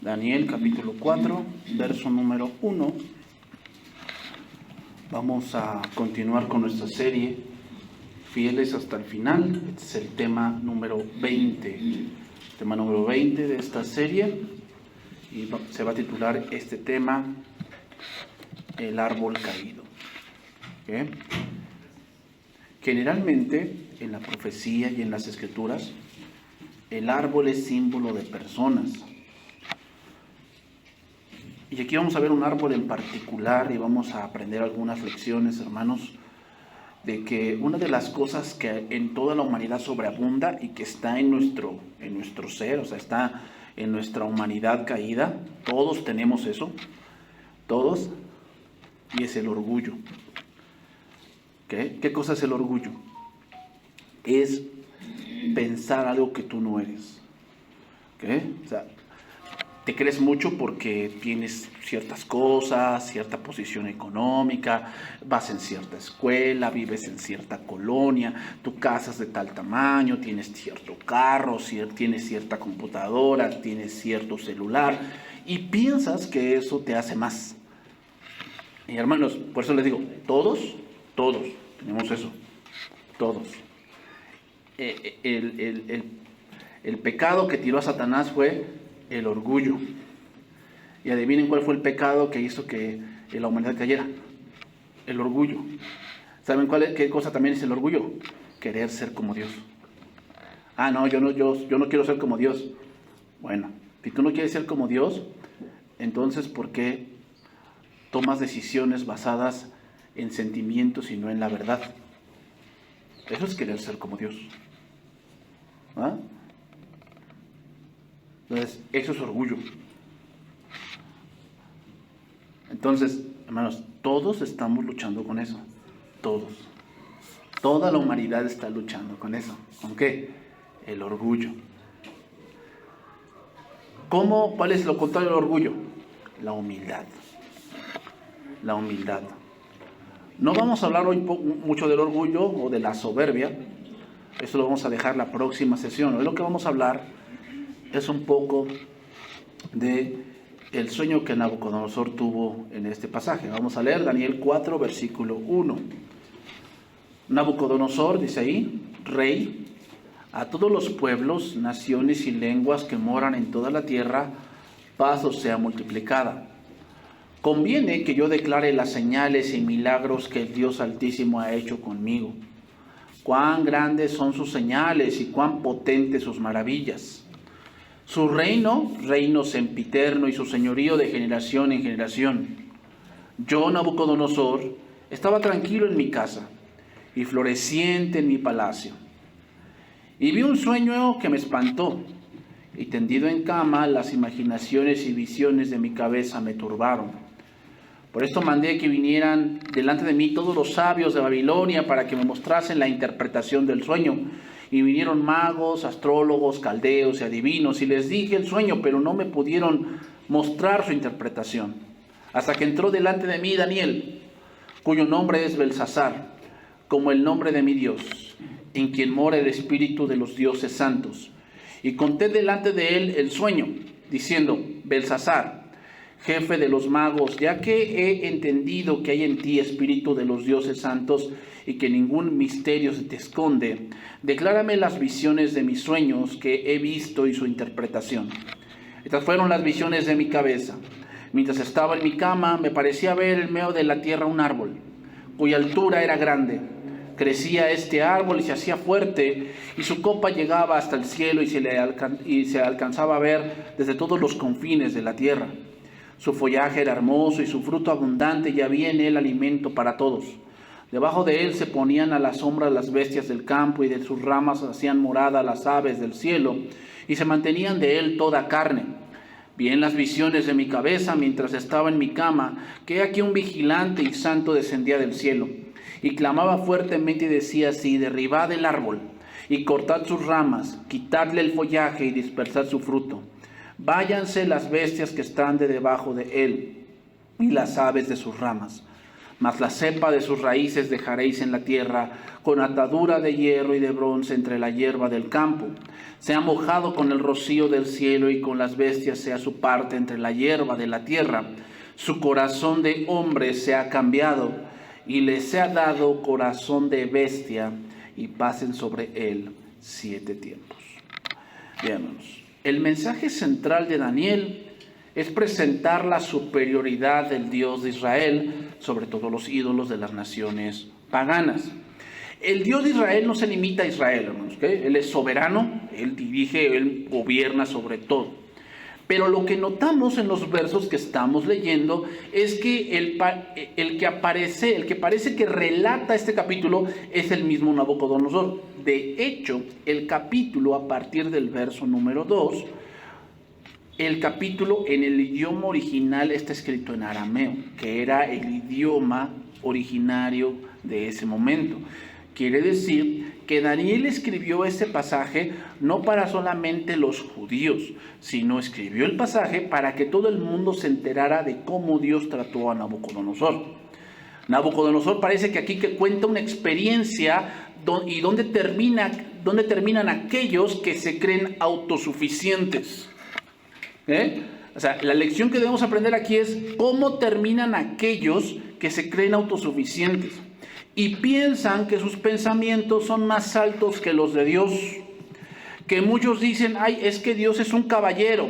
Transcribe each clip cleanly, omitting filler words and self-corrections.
Daniel capítulo 4, verso número 1. Vamos a continuar con nuestra serie, Fieles hasta el final. Este es el tema número 20. Tema número 20 de esta serie. Y se va a titular este tema, El árbol caído. ¿Okay? Generalmente, en la profecía y en las escrituras, el árbol es símbolo de personas. Y aquí vamos a ver un árbol en particular y vamos a aprender algunas lecciones, hermanos, de que una de las cosas que en toda la humanidad sobreabunda y que está en nuestro ser, o sea, está en nuestra humanidad caída, todos tenemos eso, todos, y es el orgullo. ¿Okay? ¿Qué cosa es el orgullo? Es pensar algo que tú no eres. ¿Okay? O sea, te crees mucho porque tienes ciertas cosas, cierta posición económica, vas en cierta escuela, vives en cierta colonia, tu casa es de tal tamaño, tienes cierto carro, tienes cierta computadora, tienes cierto celular y piensas que eso te hace más. Y hermanos, por eso les digo, todos tenemos eso, todos. El pecado que tiró a Satanás fue el orgullo. Y adivinen cuál fue el pecado que hizo que la humanidad cayera. El orgullo. ¿Saben qué cosa también es el orgullo? Querer ser como Dios. Ah, no, yo no quiero ser como Dios. Bueno, si tú no quieres ser como Dios, entonces ¿por qué tomas decisiones basadas en sentimientos y no en la verdad? Eso es querer ser como Dios. ¿Ah? Entonces, eso es orgullo. Entonces, hermanos, todos estamos luchando con eso. Todos. Toda la humanidad está luchando con eso. ¿Con qué? El orgullo. ¿Cuál es lo contrario del orgullo? La humildad. La humildad. No vamos a hablar hoy mucho del orgullo o de la soberbia. Eso lo vamos a dejar la próxima sesión. Hoy lo que vamos a hablar es un poco de el sueño que Nabucodonosor tuvo en este pasaje. Vamos a leer Daniel 4, versículo 1. Nabucodonosor, dice ahí, rey, a todos los pueblos, naciones y lenguas que moran en toda la tierra, paz os sea multiplicada. Conviene que yo declare las señales y milagros que el Dios Altísimo ha hecho conmigo. Cuán grandes son sus señales y cuán potentes sus maravillas. Su reino sempiterno y su señorío de generación en generación. Yo, Nabucodonosor, estaba tranquilo en mi casa y floreciente en mi palacio. Y vi un sueño que me espantó, y tendido en cama, las imaginaciones y visiones de mi cabeza me turbaron. Por esto mandé que vinieran delante de mí todos los sabios de Babilonia para que me mostrasen la interpretación del sueño. Y vinieron magos, astrólogos, caldeos y adivinos, y les dije el sueño, pero no me pudieron mostrar su interpretación. Hasta que entró delante de mí Daniel, cuyo nombre es Belsasar, como el nombre de mi Dios, en quien mora el espíritu de los dioses santos. Y conté delante de él el sueño, diciendo, Belsasar, jefe de los magos, ya que he entendido que hay en ti espíritu de los dioses santos y que ningún misterio se te esconde, declárame las visiones de mis sueños que he visto y su interpretación. Estas fueron las visiones de mi cabeza. Mientras estaba en mi cama, me parecía ver en medio de la tierra un árbol, cuya altura era grande. Crecía este árbol y se hacía fuerte, y su copa llegaba hasta el cielo y se alcanzaba a ver desde todos los confines de la tierra. Su follaje era hermoso y su fruto abundante, y había en él alimento para todos. Debajo de él se ponían a la sombra las bestias del campo, y de sus ramas hacían morada las aves del cielo, y se mantenían de él toda carne. Vi en las visiones de mi cabeza, mientras estaba en mi cama, que aquí un vigilante y santo descendía del cielo, y clamaba fuertemente y decía así, derribad el árbol, y cortad sus ramas, quitadle el follaje y dispersad su fruto. Váyanse las bestias que están de debajo de él, y las aves de sus ramas. Mas la cepa de sus raíces dejaréis en la tierra, con atadura de hierro y de bronce entre la hierba del campo. Sea mojado con el rocío del cielo y con las bestias sea su parte entre la hierba de la tierra. Su corazón de hombre se ha cambiado y le sea dado corazón de bestia, y pasen sobre él 7 tiempos. Bien, hermanos, el mensaje central de Daniel es presentar la superioridad del Dios de Israel sobre todos los ídolos de las naciones paganas. El Dios de Israel no se limita a Israel, hermanos, ¿okay? Él es soberano, Él dirige, Él gobierna sobre todo. Pero lo que notamos en los versos que estamos leyendo es que el que parece que relata este capítulo es el mismo Nabucodonosor. De hecho, el capítulo, a partir del verso número 2, el capítulo en el idioma original está escrito en arameo, que era el idioma originario de ese momento. Quiere decir que Daniel escribió ese pasaje no para solamente los judíos, sino escribió el pasaje para que todo el mundo se enterara de cómo Dios trató a Nabucodonosor. Nabucodonosor parece que aquí que cuenta una experiencia y donde terminan aquellos que se creen autosuficientes. O sea, la lección que debemos aprender aquí es cómo terminan aquellos que se creen autosuficientes y piensan que sus pensamientos son más altos que los de Dios. Que muchos dicen, ay, es que Dios es un caballero.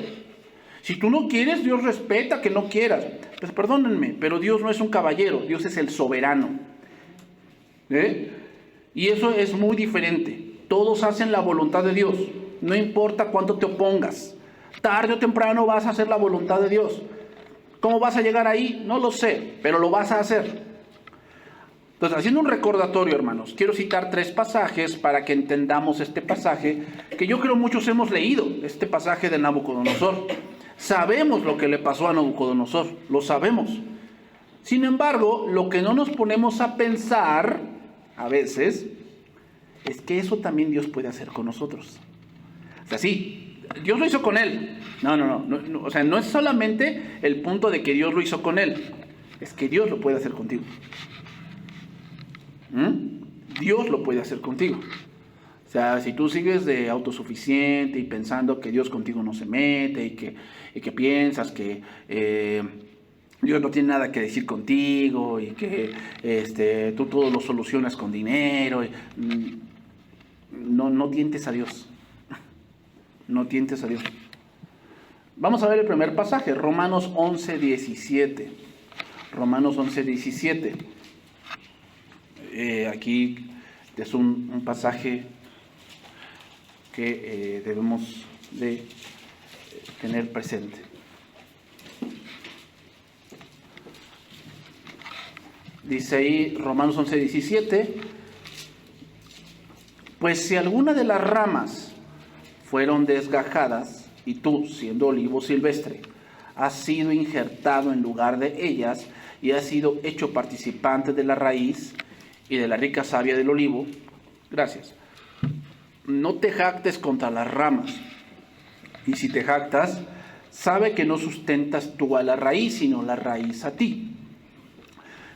Si tú no quieres, Dios respeta que no quieras. Pues perdónenme, pero Dios no es un caballero, Dios es el soberano. Y eso es muy diferente. Todos hacen la voluntad de Dios, no importa cuánto te opongas. Tarde o temprano vas a hacer la voluntad de Dios. ¿Cómo vas a llegar ahí? No lo sé, pero lo vas a hacer. Entonces, haciendo un recordatorio, hermanos, quiero citar 3 pasajes para que entendamos este pasaje, que yo creo muchos hemos leído, este pasaje de Nabucodonosor. Sabemos lo que le pasó a Nabucodonosor, lo sabemos. Sin embargo, lo que no nos ponemos a pensar, a veces, es que eso también Dios puede hacer con nosotros. O sea, sí, Dios lo hizo con él. No. O sea, no es solamente el punto de que Dios lo hizo con él, es que Dios lo puede hacer contigo. Dios lo puede hacer contigo. O sea, si tú sigues de autosuficiente y pensando que Dios contigo no se mete y que piensas que Dios no tiene nada que decir contigo y que tú todo lo solucionas con dinero, no tientes a Dios. No tientes a Dios. Vamos a ver el primer pasaje, Romanos 11:17. Romanos 11:17. Aquí es un pasaje que debemos de tener presente. Dice ahí Romanos 11:17, pues si alguna de las ramas fueron desgajadas y tú, siendo olivo silvestre, has sido injertado en lugar de ellas y has sido hecho participante de la raíz y de la rica savia del olivo, gracias. No te jactes contra las ramas, y si te jactas, sabe que no sustentas tú a la raíz, sino la raíz a ti.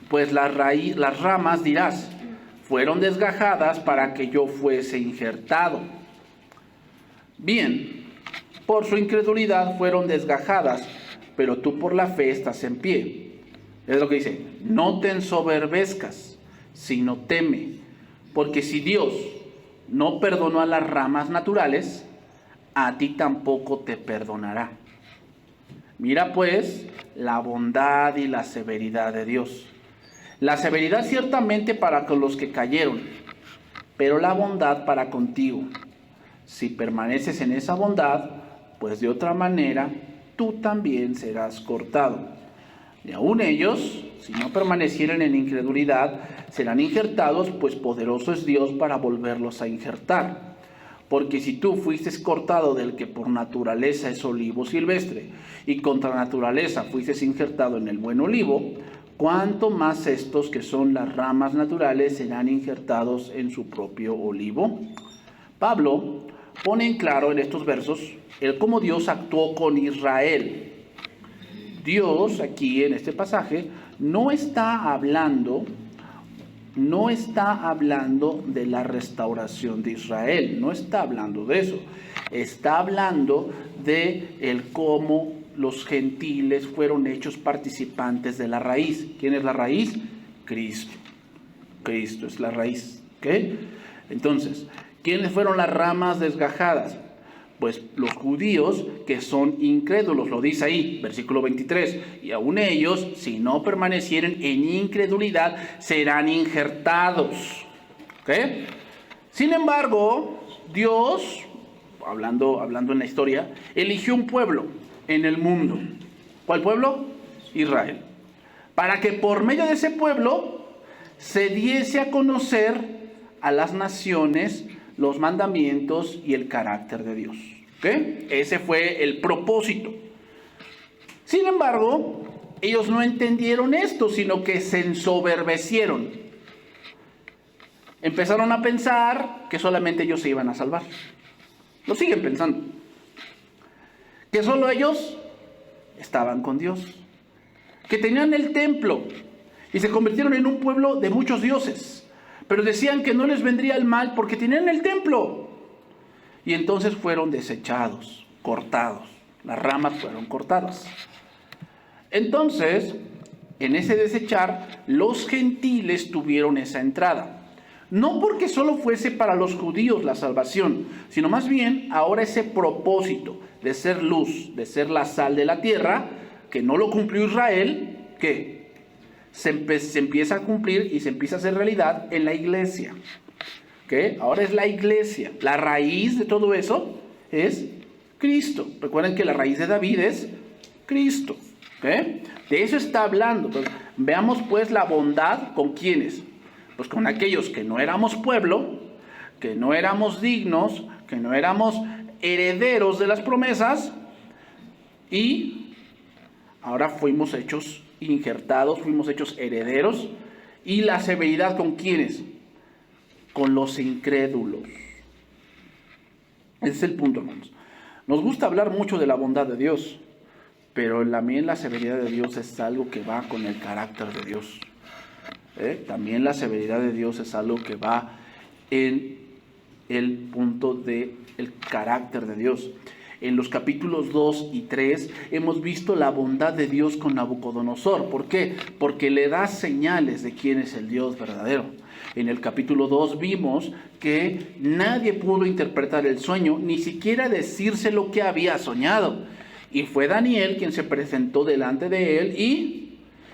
Pues las ramas dirás, fueron desgajadas para que yo fuese injertado. Bien, por su incredulidad fueron desgajadas, pero tú por la fe estás en pie. Es lo que dice, no te ensoberbezcas, sino teme, porque si Dios no perdonó a las ramas naturales, a ti tampoco te perdonará. Mira pues la bondad y la severidad de Dios. La severidad ciertamente para con los que cayeron, pero la bondad para contigo. Si permaneces en esa bondad, pues de otra manera tú también serás cortado. Y aún ellos, si no permanecieren en incredulidad, serán injertados, pues poderoso es Dios para volverlos a injertar. Porque si tú fuiste cortado del que por naturaleza es olivo silvestre, y contra naturaleza fuiste injertado en el buen olivo, cuánto más estos que son las ramas naturales serán injertados en su propio olivo. Pablo pone en claro en estos versos el cómo Dios actuó con Israel. Dios aquí en este pasaje no está hablando de la restauración de Israel, no está hablando de eso. Está hablando de el cómo los gentiles fueron hechos participantes de la raíz. ¿Quién es la raíz? Cristo. Cristo es la raíz. ¿Ok? Entonces, ¿quiénes fueron las ramas desgajadas? Pues los judíos que son incrédulos, lo dice ahí, versículo 23. Y aun ellos, si no permanecieren en incredulidad, serán injertados. ¿Ok? Sin embargo, Dios, hablando en la historia, eligió un pueblo en el mundo. ¿Cuál pueblo? Israel. Para que por medio de ese pueblo se diese a conocer a las naciones los mandamientos y el carácter de Dios. ¿Ok? Ese fue el propósito. Sin embargo, ellos no entendieron esto, sino que se ensoberbecieron. Empezaron a pensar que solamente ellos se iban a salvar. Lo siguen pensando. Que solo ellos estaban con Dios. Que tenían el templo y se convirtieron en un pueblo de muchos dioses. Pero decían que no les vendría el mal porque tenían el templo. Y entonces fueron desechados, cortados. Las ramas fueron cortadas. Entonces, en ese desechar, los gentiles tuvieron esa entrada. No porque solo fuese para los judíos la salvación, sino más bien ahora ese propósito de ser luz, de ser la sal de la tierra, que no lo cumplió Israel, que se empieza a cumplir y se empieza a hacer realidad en la iglesia. ¿Okay? Ahora es la iglesia. La raíz de todo eso es Cristo. Recuerden que la raíz de David es Cristo. ¿Okay? De eso está hablando. Entonces, veamos pues la bondad con quiénes. Pues con aquellos que no éramos pueblo, que no éramos dignos, que no éramos herederos de las promesas, y ahora fuimos hechos injertados, fuimos hechos herederos. Y la severidad con quiénes, con los incrédulos. Ese es el punto, hermanos. Nos gusta hablar mucho de la bondad de Dios, pero también la severidad de Dios es algo que va con el carácter de Dios. También la severidad de Dios es algo que va en el punto del carácter de Dios. En los capítulos 2 y 3 hemos visto la bondad de Dios con Nabucodonosor. ¿Por qué? Porque le da señales de quién es el Dios verdadero. En el capítulo 2 vimos que nadie pudo interpretar el sueño, ni siquiera decirse lo que había soñado. Y fue Daniel quien se presentó delante de él y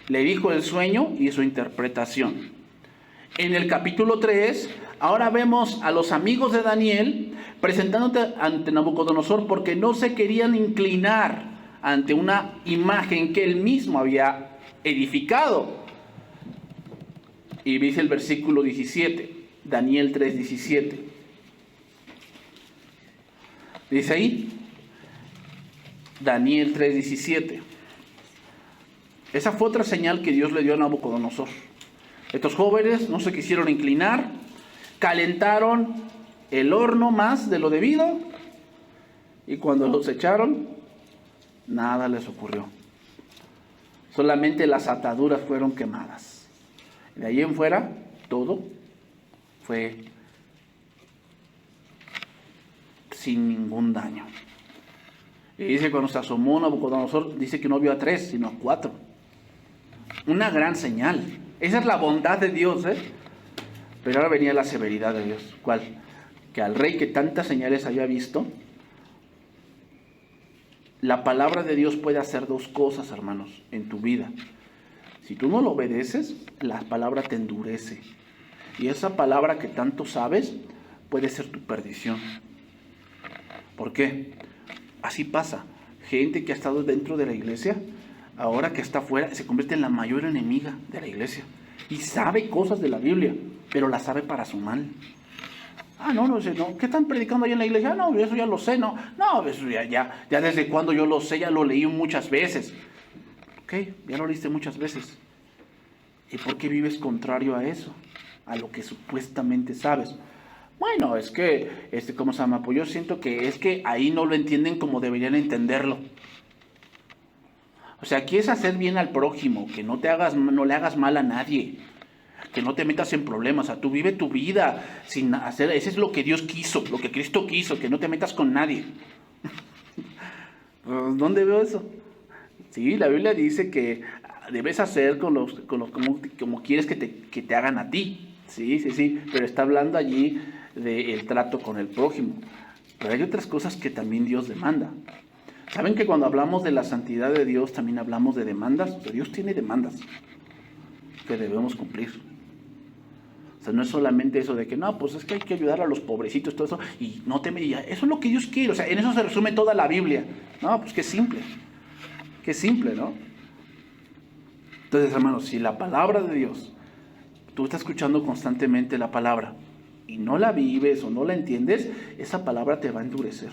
le dijo el sueño y su interpretación. En el capítulo 3, ahora vemos a los amigos de Daniel presentándote ante Nabucodonosor porque no se querían inclinar ante una imagen que él mismo había edificado. Y dice el versículo 17, Daniel 3:17. Dice ahí, Daniel 3:17. Esa fue otra señal que Dios le dio a Nabucodonosor. Estos jóvenes no se quisieron inclinar, calentaron el horno más de lo debido, y cuando los echaron, nada les ocurrió. Solamente las ataduras fueron quemadas. De ahí en fuera, todo fue sin ningún daño. Y dice, cuando se asomó Nabucodonosor, dice que no vio a 3, sino a 4. Una gran señal. Esa es la bondad de Dios, Pero ahora venía la severidad de Dios. ¿Cuál? Que al rey que tantas señales había visto, la palabra de Dios puede hacer dos cosas, hermanos, en tu vida. Si tú no lo obedeces, la palabra te endurece. Y esa palabra que tanto sabes puede ser tu perdición. ¿Por qué? Así pasa. Gente que ha estado dentro de la iglesia, ahora que está afuera, se convierte en la mayor enemiga de la iglesia. Y sabe cosas de la Biblia, pero las sabe para su mal. No, ¿qué están predicando ahí en la iglesia? No, eso ya lo sé, no, eso ya desde cuando yo lo sé, ya lo leí muchas veces. Ok, ya lo leíste muchas veces. ¿Y por qué vives contrario a eso? A lo que supuestamente sabes. Bueno, es que, ¿cómo se llama? Pues yo siento que es que ahí no lo entienden como deberían entenderlo. O sea, aquí es hacer bien al prójimo, que no le hagas mal a nadie, que no te metas en problemas. O sea, tú vive tu vida sin hacer, ese es lo que Dios quiso, lo que Cristo quiso, que no te metas con nadie. ¿Dónde veo eso? Sí, la Biblia dice que debes hacer como quieres que te hagan a ti. Sí, pero está hablando allí del trato con el prójimo. Pero hay otras cosas que también Dios demanda. ¿Saben que cuando hablamos de la santidad de Dios también hablamos de demandas? O sea, Dios tiene demandas que debemos cumplir. O sea, no es solamente eso de que no, pues es que hay que ayudar a los pobrecitos, todo eso, y no te me... Eso es lo que Dios quiere. O sea, en eso se resume toda la Biblia. No, pues qué simple, ¿no? Entonces, hermanos, si la palabra de Dios, tú estás escuchando constantemente la palabra y no la vives o no la entiendes, esa palabra te va a endurecer.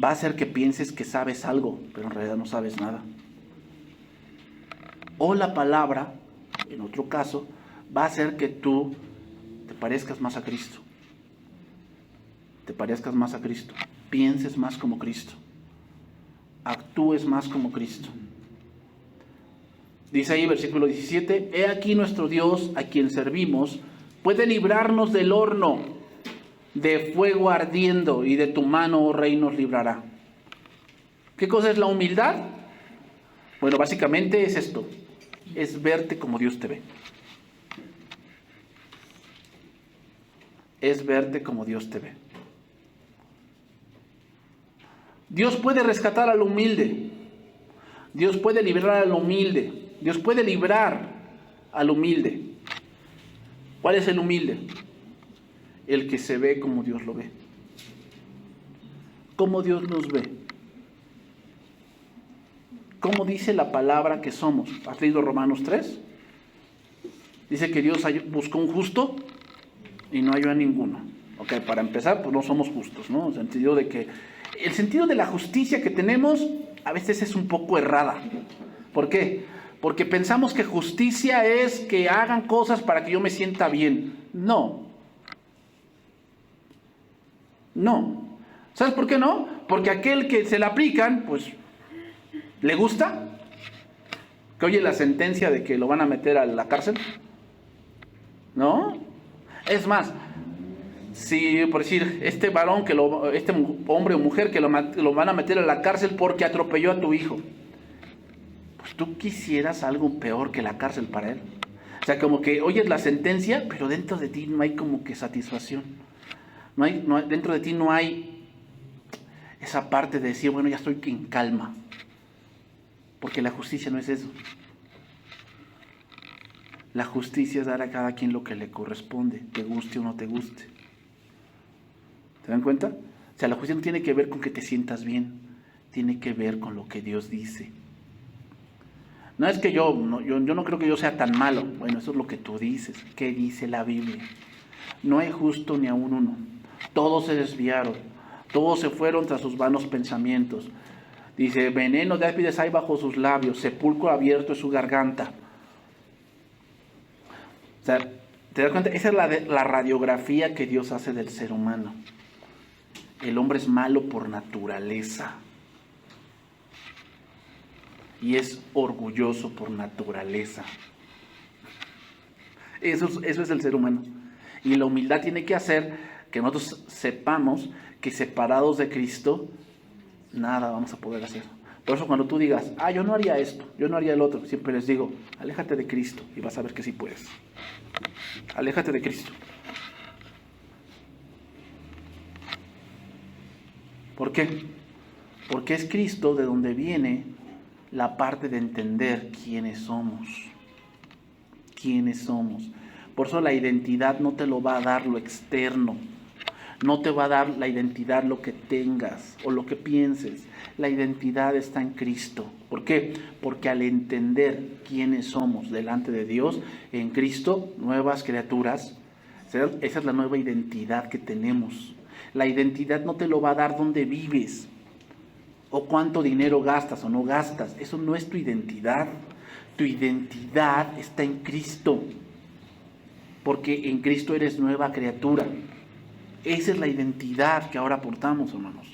Va a hacer que pienses que sabes algo, pero en realidad no sabes nada. O la palabra, en otro caso, va a hacer que tú te parezcas más a Cristo. Pienses más como Cristo. Actúes más como Cristo. Dice ahí versículo 17, he aquí nuestro Dios a quien servimos puede librarnos del horno de fuego ardiendo y de tu mano, oh Rey, nos librará. ¿Qué cosa es la humildad? Bueno, básicamente es esto, es verte como Dios te ve. Es verte como Dios te ve. Dios puede rescatar al humilde. Dios puede librar al humilde. Dios puede librar al humilde. ¿Cuál es el humilde? El que se ve como Dios lo ve. ¿Cómo Dios nos ve? ¿Cómo dice la palabra que somos? ¿Has leído Romanos 3? Dice que Dios buscó un justo y no halló a ninguno. Ok, para empezar, pues no somos justos, ¿no? En el sentido de que el sentido de la justicia que tenemos a veces es un poco errada. ¿Por qué? Porque pensamos que justicia es que hagan cosas para que yo me sienta bien. No. ¿Sabes por qué no? Porque aquel que se la aplican, pues, ¿le gusta? ¿Que oye la sentencia de que lo van a meter a la cárcel? ¿No? Es más, si por decir, este varón, este hombre o mujer que lo van a meter a la cárcel porque atropelló a tu hijo, pues tú quisieras algo peor que la cárcel para él. O sea, como que oyes la sentencia, pero dentro de ti no hay como que satisfacción. Dentro de ti no hay esa parte de decir, bueno, ya estoy en calma. Porque la justicia no es eso. La justicia es dar a cada quien lo que le corresponde, te guste o no te guste. ¿Se dan cuenta? O sea, la justicia no tiene que ver con que te sientas bien, tiene que ver con lo que Dios dice. No es que yo no creo que yo sea tan malo. Bueno, eso es lo que tú dices. ¿Qué dice la Biblia? No hay justo ni aun uno. Todos se desviaron. Todos se fueron tras sus vanos pensamientos. Dice, veneno de áspides hay bajo sus labios, sepulcro abierto es su garganta. O sea, ¿te das cuenta? Esa es la radiografía que Dios hace del ser humano. El hombre es malo por naturaleza. Y es orgulloso por naturaleza. Eso es el ser humano. Y la humildad tiene que hacer que nosotros sepamos que separados de Cristo, nada vamos a poder hacer. Por eso cuando tú digas, yo no haría esto, yo no haría el otro, siempre les digo, aléjate de Cristo y vas a ver que sí puedes. Aléjate de Cristo. ¿Por qué? Porque es Cristo de donde viene la parte de entender quiénes somos. Quiénes somos. Por eso la identidad no te lo va a dar lo externo. No te va a dar la identidad lo que tengas o lo que pienses. La identidad está en Cristo. ¿Por qué? Porque al entender quiénes somos delante de Dios, en Cristo, nuevas criaturas, esa es la nueva identidad que tenemos. La identidad no te lo va a dar donde vives, o cuánto dinero gastas o no gastas. Eso no es tu identidad. Tu identidad está en Cristo, porque en Cristo eres nueva criatura. Esa es la identidad que ahora portamos, hermanos.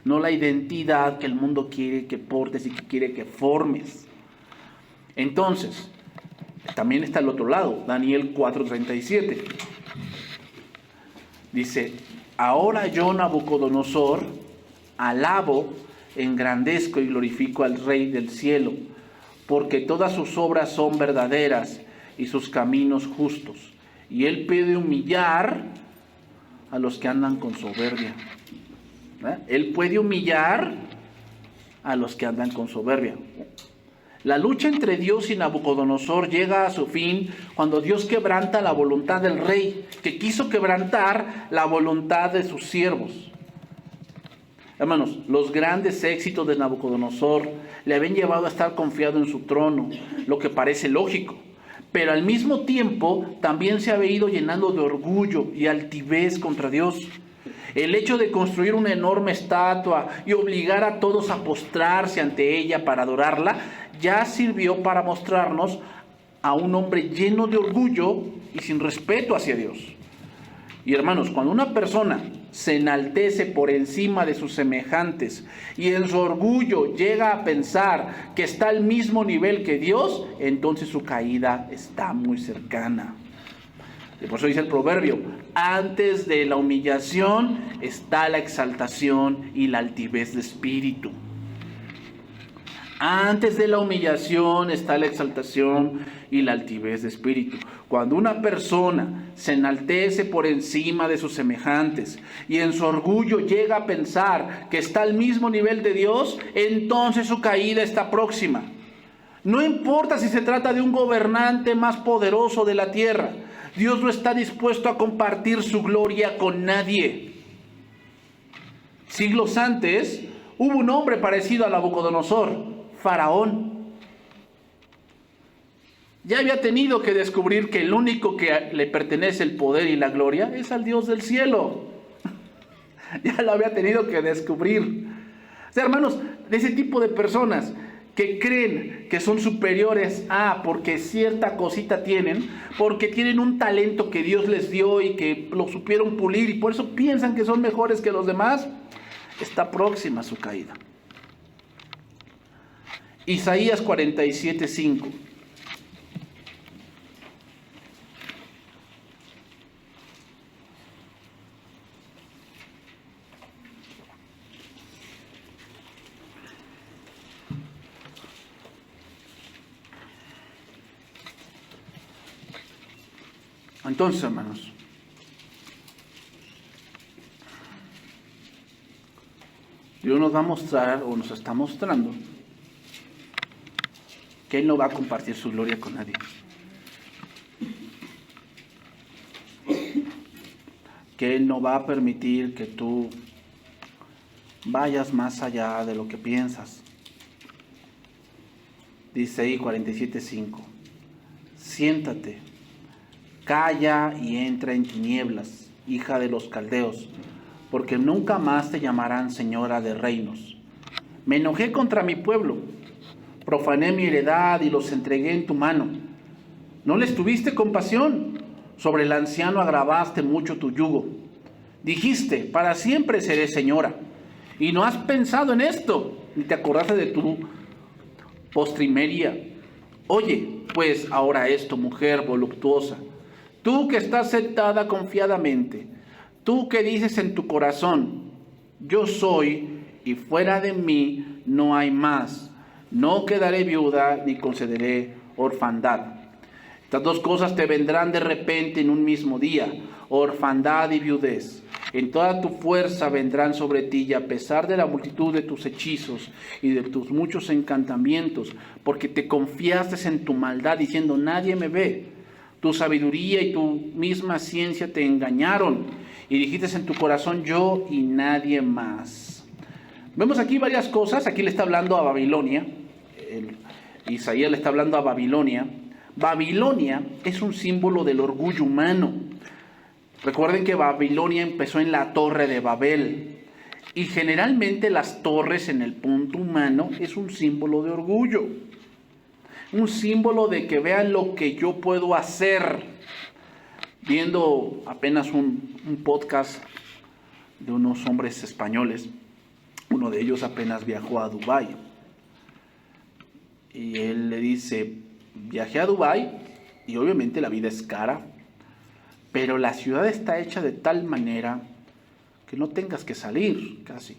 no la identidad que el mundo quiere que portes y que quiere que formes. Entonces, también está el otro lado, Daniel 4:37. Dice, ahora yo, Nabucodonosor, alabo, engrandezco y glorifico al Rey del cielo, porque todas sus obras son verdaderas y sus caminos justos. Y él puede humillar a los que andan con soberbia. Él puede humillar a los que andan con soberbia. La lucha entre Dios y Nabucodonosor llega a su fin cuando Dios quebranta la voluntad del rey, que quiso quebrantar la voluntad de sus siervos. Hermanos, los grandes éxitos de Nabucodonosor le habían llevado a estar confiado en su trono, lo que parece lógico, pero al mismo tiempo también se había ido llenando de orgullo y altivez contra Dios. El hecho de construir una enorme estatua y obligar a todos a postrarse ante ella para adorarla, ya sirvió para mostrarnos a un hombre lleno de orgullo y sin respeto hacia Dios. Y hermanos, cuando una persona se enaltece por encima de sus semejantes y en su orgullo llega a pensar que está al mismo nivel que Dios, entonces su caída está muy cercana. Y por eso dice el proverbio, antes de la humillación está la exaltación y la altivez de espíritu. Antes de la humillación está la exaltación y la altivez de espíritu. Cuando una persona se enaltece por encima de sus semejantes y en su orgullo llega a pensar que está al mismo nivel de Dios, entonces su caída está próxima. No importa si se trata de un gobernante más poderoso de la tierra, Dios no está dispuesto a compartir su gloria con nadie. Siglos antes hubo un hombre parecido a Nabucodonosor, Faraón. Ya había tenido que descubrir que el único que le pertenece el poder y la gloria es al Dios del cielo. Ya lo había tenido que descubrir. O sea, hermanos, de ese tipo de personas que creen que son superiores porque cierta cosita tienen, porque tienen un talento que Dios les dio y que lo supieron pulir y por eso piensan que son mejores que los demás, está próxima su caída. Isaías 47:5. Entonces, hermanos, Dios nos va a mostrar, o nos está mostrando, que Él no va a compartir su gloria con nadie. Que Él no va a permitir que tú vayas más allá de lo que piensas. Dice ahí 47:5. Siéntate, calla y entra en tinieblas, hija de los caldeos, porque nunca más te llamarán señora de reinos. Me enojé contra mi pueblo, profané mi heredad y los entregué en tu mano. No les tuviste compasión, sobre el anciano agravaste mucho tu yugo. Dijiste, para siempre seré señora, y no has pensado en esto, ni te acordaste de tu postrimería. Oye, pues ahora esto, mujer voluptuosa, tú que estás sentada confiadamente, tú que dices en tu corazón, yo soy y fuera de mí no hay más. No quedaré viuda ni concederé orfandad. Estas dos cosas te vendrán de repente en un mismo día, orfandad y viudez. En toda tu fuerza vendrán sobre ti y a pesar de la multitud de tus hechizos y de tus muchos encantamientos, porque te confiaste en tu maldad diciendo nadie me ve. Tu sabiduría y tu misma ciencia te engañaron y dijiste en tu corazón yo y nadie más. Vemos aquí varias cosas. Aquí le está hablando a Babilonia. Isaías le está hablando a Babilonia. Babilonia es un símbolo del orgullo humano. Recuerden que Babilonia empezó en la Torre de Babel. Y generalmente las torres en el punto humano es un símbolo de orgullo. Un símbolo de que vean lo que yo puedo hacer. Viendo apenas un podcast de unos hombres españoles, Uno de ellos apenas viajó a Dubái. Y él le dice, viajé a Dubái y obviamente la vida es cara, pero la ciudad está hecha de tal manera que no tengas que salir casi.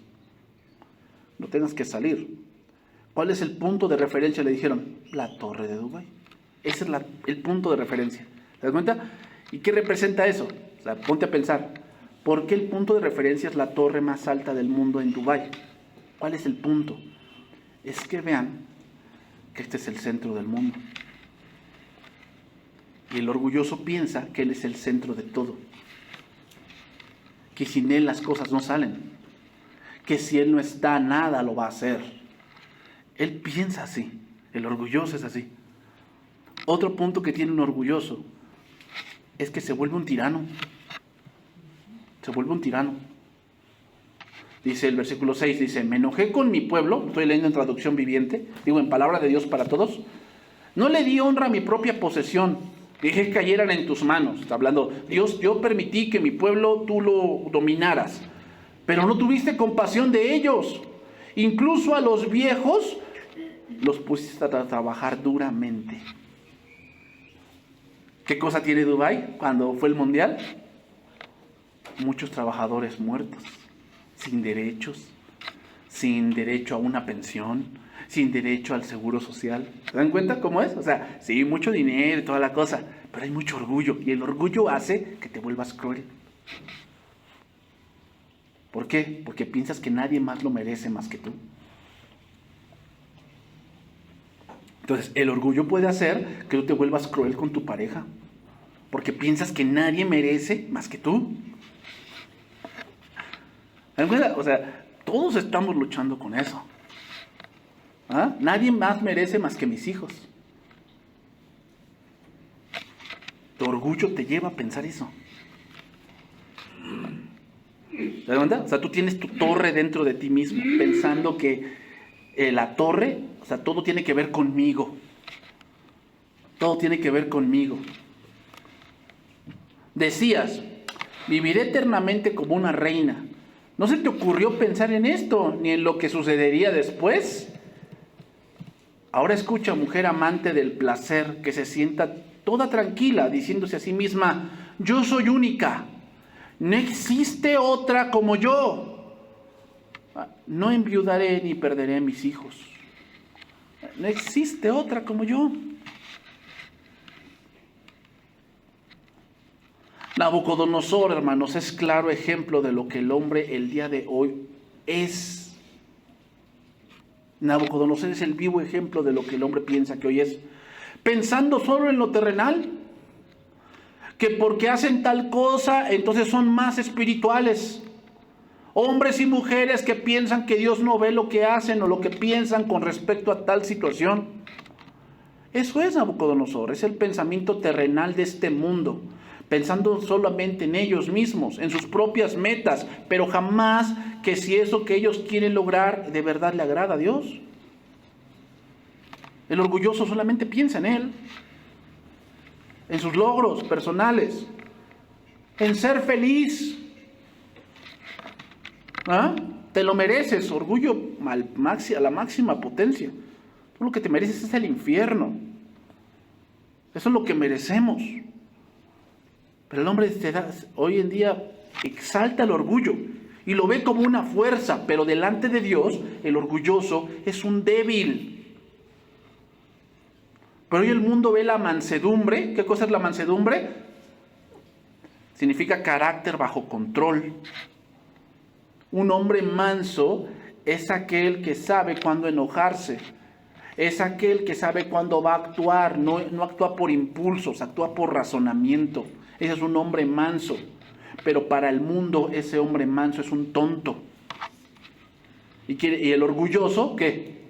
No tengas que salir. ¿Cuál es el punto de referencia? Le dijeron, la Torre de Dubái. Ese es el punto de referencia. ¿Te das cuenta? ¿Y qué representa eso? O sea, ponte a pensar. ¿Por qué el punto de referencia es la torre más alta del mundo en Dubái? ¿Cuál es el punto? Es que vean que este es el centro del mundo. Y el orgulloso piensa que él es el centro de todo. Que sin él las cosas no salen. Que si él no está, nada lo va a hacer. Él piensa así. El orgulloso es así. Otro punto que tiene un orgulloso es que se vuelve un tirano. Se vuelve un tirano. Dice el versículo 6, dice, me enojé con mi pueblo, estoy leyendo en traducción viviente, digo en palabra de Dios para todos, no le di honra a mi propia posesión, dejé que cayeran en tus manos. Está hablando, Dios, yo permití que mi pueblo tú lo dominaras, pero no tuviste compasión de ellos. Incluso a los viejos los pusiste a trabajar duramente. ¿Qué cosa tiene Dubái cuando fue el mundial? Muchos trabajadores muertos, sin derechos, sin derecho a una pensión, sin derecho al seguro social. ¿Se dan cuenta cómo es? O sea, sí, mucho dinero y toda la cosa, pero hay mucho orgullo, y el orgullo hace que te vuelvas cruel. ¿Por qué? Porque piensas que nadie más lo merece más que tú. Entonces, el orgullo puede hacer que tú te vuelvas cruel con tu pareja, porque piensas que nadie merece más que tú. O sea, todos estamos luchando con eso. ¿Ah? Nadie más merece más que mis hijos. Tu orgullo te lleva a pensar eso. ¿Te das cuenta? O sea, tú tienes tu torre dentro de ti mismo, pensando que la torre, o sea, todo tiene que ver conmigo. Todo tiene que ver conmigo. Decías, viviré eternamente como una reina. ¿No se te ocurrió pensar en esto, ni en lo que sucedería después? Ahora escucha, mujer amante del placer, que se sienta toda tranquila, diciéndose a sí misma, yo soy única, no existe otra como yo. No enviudaré ni perderé a mis hijos. No existe otra como yo. Nabucodonosor, hermanos, es claro ejemplo de lo que el hombre el día de hoy es. Nabucodonosor es el vivo ejemplo de lo que el hombre piensa que hoy es. Pensando solo en lo terrenal, que porque hacen tal cosa, entonces son más espirituales. Hombres y mujeres que piensan que Dios no ve lo que hacen o lo que piensan con respecto a tal situación. Eso es Nabucodonosor, es el pensamiento terrenal de este mundo. Pensando solamente en ellos mismos, en sus propias metas, pero jamás que si eso que ellos quieren lograr de verdad le agrada a Dios. El orgulloso solamente piensa en él, en sus logros personales, en ser feliz. ¿Ah? Te lo mereces, orgullo a la máxima potencia. Tú lo que te mereces es el infierno. Eso es lo que merecemos. Pero el hombre hoy en día exalta el orgullo y lo ve como una fuerza, pero delante de Dios el orgulloso es un débil. Pero hoy el mundo ve la mansedumbre. ¿Qué cosa es la mansedumbre? Significa carácter bajo control. Un hombre manso es aquel que sabe cuándo enojarse. Es aquel que sabe cuándo va a actuar. No actúa por impulsos, actúa por razonamiento. Ese es un hombre manso. Pero para el mundo ese hombre manso es un tonto. Y el orgulloso, ¿qué?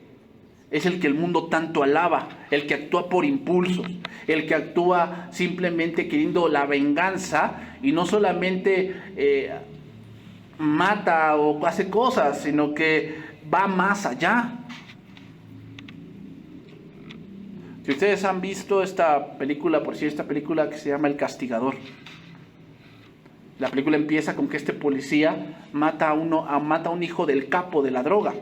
Es el que el mundo tanto alaba. El que actúa por impulsos. El que actúa simplemente queriendo la venganza. Y no solamente mata o hace cosas, sino que va más allá. Si ustedes han visto esta película, esta película que se llama El Castigador. La película empieza con que este policía mata a un hijo del capo de la droga.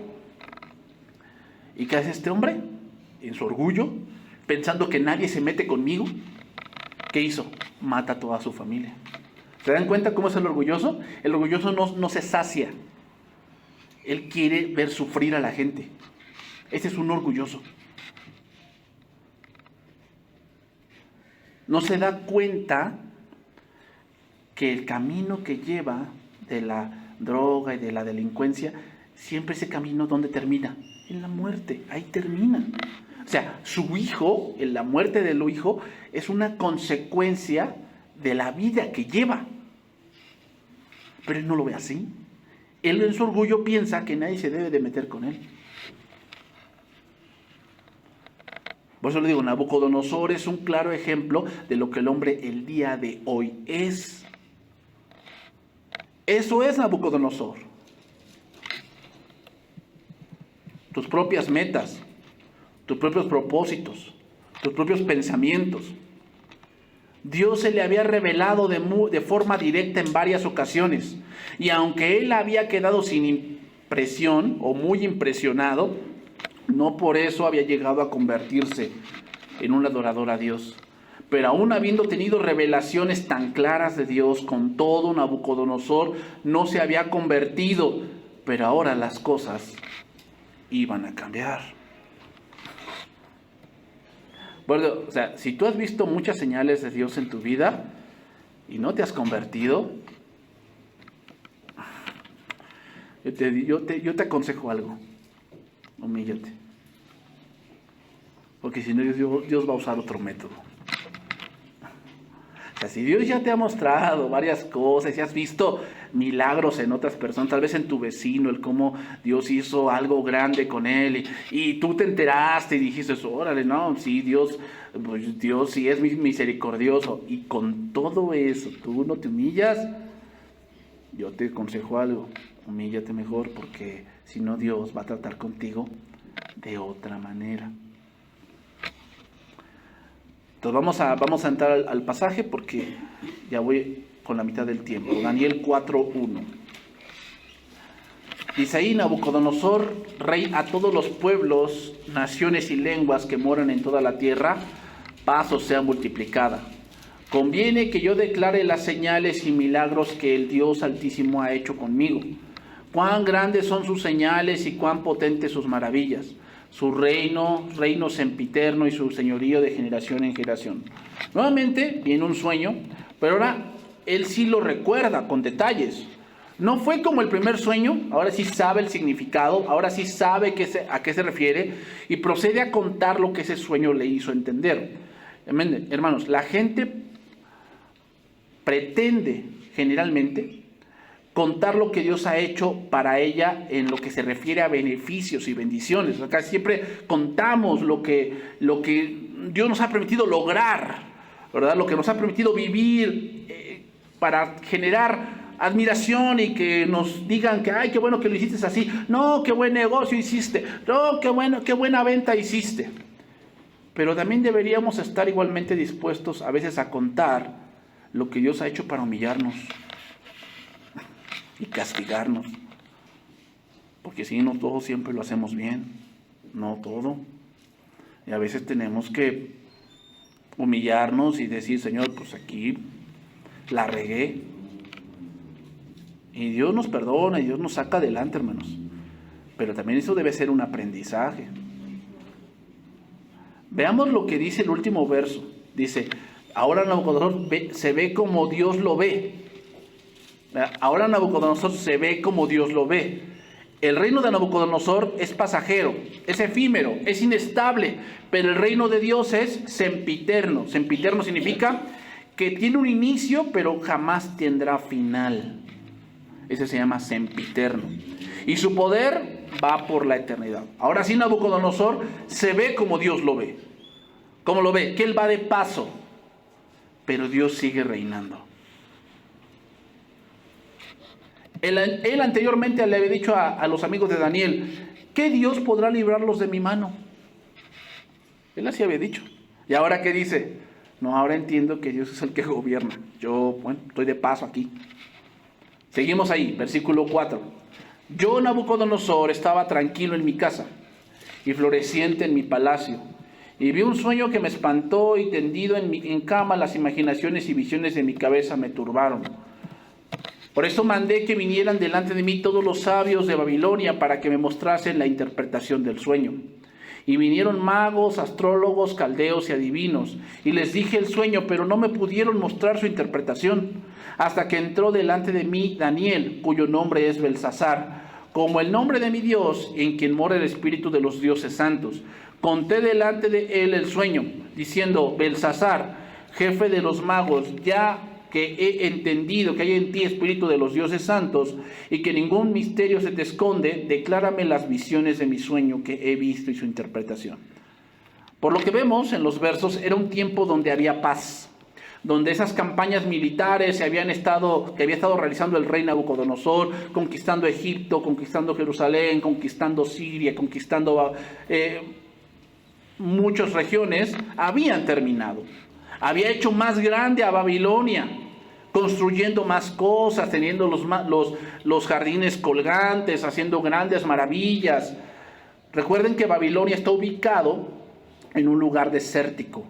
¿Y qué hace este hombre? En su orgullo, pensando que nadie se mete conmigo, ¿qué hizo? Mata a toda su familia. ¿Se dan cuenta cómo es el orgulloso? El orgulloso no se sacia. Él quiere ver sufrir a la gente. Ese es un orgulloso. No se da cuenta que el camino que lleva de la droga y de la delincuencia, siempre ese camino, ¿dónde termina? En la muerte, ahí termina. O sea, su hijo, en la muerte de su hijo, es una consecuencia de la vida que lleva. Pero él no lo ve así. Él en su orgullo piensa que nadie se debe de meter con él. Por eso le digo, Nabucodonosor es un claro ejemplo de lo que el hombre el día de hoy es. Eso es Nabucodonosor. Tus propias metas, tus propios propósitos, tus propios pensamientos. Dios se le había revelado de forma directa en varias ocasiones. Y aunque él había quedado sin impresión o muy impresionado, no por eso había llegado a convertirse en un adorador a Dios. Pero aún habiendo tenido revelaciones tan claras de Dios, con todo, Nabucodonosor no se había convertido. Pero ahora las cosas iban a cambiar. Bueno, o sea, si tú has visto muchas señales de Dios en tu vida y no te has convertido, yo te aconsejo algo. Humíllate. Porque si no, Dios va a usar otro método. O sea, si Dios ya te ha mostrado varias cosas, y has visto milagros en otras personas, tal vez en tu vecino, el cómo Dios hizo algo grande con él, y tú te enteraste y dijiste, órale, no, sí, Dios sí es misericordioso, y con todo eso tú no te humillas, yo te aconsejo algo, humíllate mejor, porque si no, Dios va a tratar contigo de otra manera. Entonces vamos a entrar al pasaje porque ya voy con la mitad del tiempo. Daniel 4:1. Dice ahí: Nabucodonosor, rey a todos los pueblos, naciones y lenguas que moran en toda la tierra, paz os sea multiplicada. Conviene que yo declare las señales y milagros que el Dios Altísimo ha hecho conmigo. Cuán grandes son sus señales y cuán potentes sus maravillas. Su reino sempiterno y su señorío de generación en generación. Nuevamente viene un sueño, pero ahora él sí lo recuerda con detalles. No fue como el primer sueño, ahora sí sabe el significado, ahora sí sabe a qué se refiere y procede a contar lo que ese sueño le hizo entender. Hermanos, la gente pretende generalmente contar lo que Dios ha hecho para ella en lo que se refiere a beneficios y bendiciones. Acá siempre contamos lo que Dios nos ha permitido lograr, ¿verdad? Lo que nos ha permitido vivir para generar admiración y que nos digan que, ay, qué bueno que lo hiciste así. No, qué buen negocio hiciste. No, qué buena venta hiciste. Pero también deberíamos estar igualmente dispuestos a veces a contar lo que Dios ha hecho para humillarnos y castigarnos, porque si no todo siempre lo hacemos bien, no todo, y a veces tenemos que humillarnos y decir, Señor, pues aquí la regué, y Dios nos perdona y Dios nos saca adelante, hermanos, pero también eso debe ser un aprendizaje. Veamos lo que dice el último verso. Dice: ahora Nabucodonosor se ve como Dios lo ve. Ahora Nabucodonosor se ve como Dios lo ve. El reino de Nabucodonosor es pasajero, es efímero, es inestable, pero el reino de Dios es sempiterno. Sempiterno significa que tiene un inicio, pero jamás tendrá final. Ese se llama sempiterno. Y su poder va por la eternidad. Ahora sí, Nabucodonosor se ve como Dios lo ve. ¿Cómo lo ve? Que él va de paso, pero Dios sigue reinando. Él anteriormente le había dicho a los amigos de Daniel: ¿qué Dios podrá librarlos de mi mano? Él así había dicho. ¿Y ahora qué dice? No, ahora entiendo que Dios es el que gobierna. Yo, estoy de paso aquí. Seguimos ahí, versículo 4. Yo, Nabucodonosor, estaba tranquilo en mi casa y floreciente en mi palacio. Y vi un sueño que me espantó, y tendido en cama las imaginaciones y visiones de mi cabeza me turbaron. Por eso mandé que vinieran delante de mí todos los sabios de Babilonia para que me mostrasen la interpretación del sueño. Y vinieron magos, astrólogos, caldeos y adivinos, y les dije el sueño, pero no me pudieron mostrar su interpretación, hasta que entró delante de mí Daniel, cuyo nombre es Belsasar, como el nombre de mi Dios, en quien mora el espíritu de los dioses santos. Conté delante de él el sueño, diciendo: Belsasar, jefe de los magos, ya que he entendido que hay en ti espíritu de los dioses santos, y que ningún misterio se te esconde, declárame las visiones de mi sueño que he visto y su interpretación. Por lo que vemos en los versos, era un tiempo donde había paz, donde esas campañas militares que había estado realizando el rey Nabucodonosor, conquistando Egipto, conquistando Jerusalén, conquistando Siria, conquistando muchas regiones, habían terminado. Había hecho más grande a Babilonia, construyendo más cosas, teniendo los jardines colgantes, haciendo grandes maravillas. Recuerden que Babilonia está ubicado en un lugar desértico.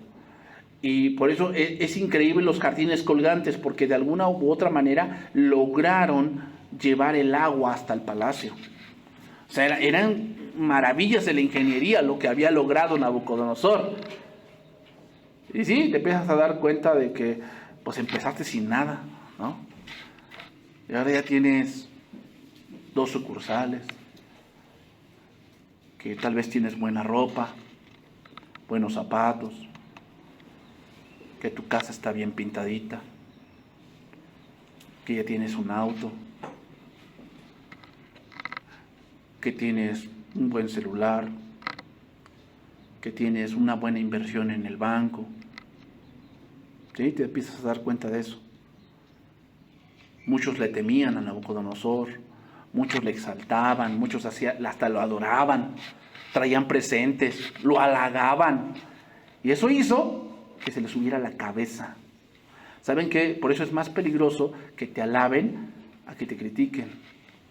Y por eso es increíble los jardines colgantes, porque de alguna u otra manera lograron llevar el agua hasta el palacio. O sea, eran maravillas de la ingeniería lo que había logrado Nabucodonosor. Y sí, te empiezas a dar cuenta de que pues empezaste sin nada, ¿no? Y ahora ya tienes 2 sucursales, que tal vez tienes buena ropa, buenos zapatos, que tu casa está bien pintadita, que ya tienes un auto, que tienes un buen celular, que tienes una buena inversión en el banco. ¿Sí? Te empiezas a dar cuenta de eso. Muchos le temían a Nabucodonosor, muchos le exaltaban, muchos hasta lo adoraban, traían presentes, lo halagaban. Y eso hizo que se les subiera la cabeza. ¿Saben qué? Por eso es más peligroso que te alaben a que te critiquen.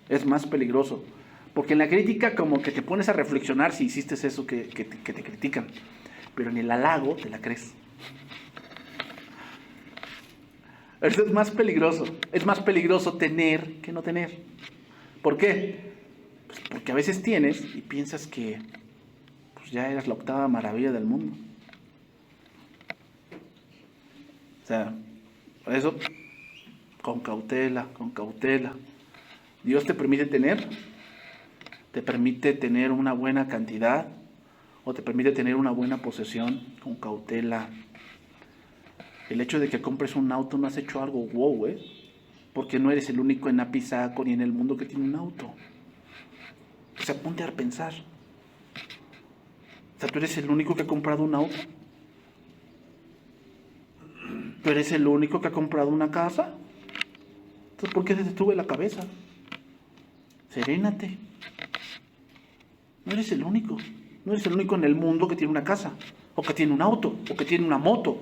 Es más peligroso. Porque en la crítica como que te pones a reflexionar si hiciste eso que te critican. Pero en el halago te la crees. Eso es más peligroso. Es más peligroso tener que no tener. ¿Por qué? Pues porque a veces tienes y piensas que pues ya eras la 8ª maravilla del mundo. O sea, por eso, con cautela, con cautela. Dios te permite tener una buena cantidad, o te permite tener una buena posesión, con cautela. El hecho de que compres un auto no has hecho algo wow, porque no eres el único en Apizaco ni en el mundo que tiene un auto. O sea, ponte a pensar. O sea, ¿tú eres el único que ha comprado un auto? ¿Tú eres el único que ha comprado una casa? Entonces, ¿por qué se te sube la cabeza? Serénate. No eres el único. No eres el único en el mundo que tiene una casa, o que tiene un auto, o que tiene una moto,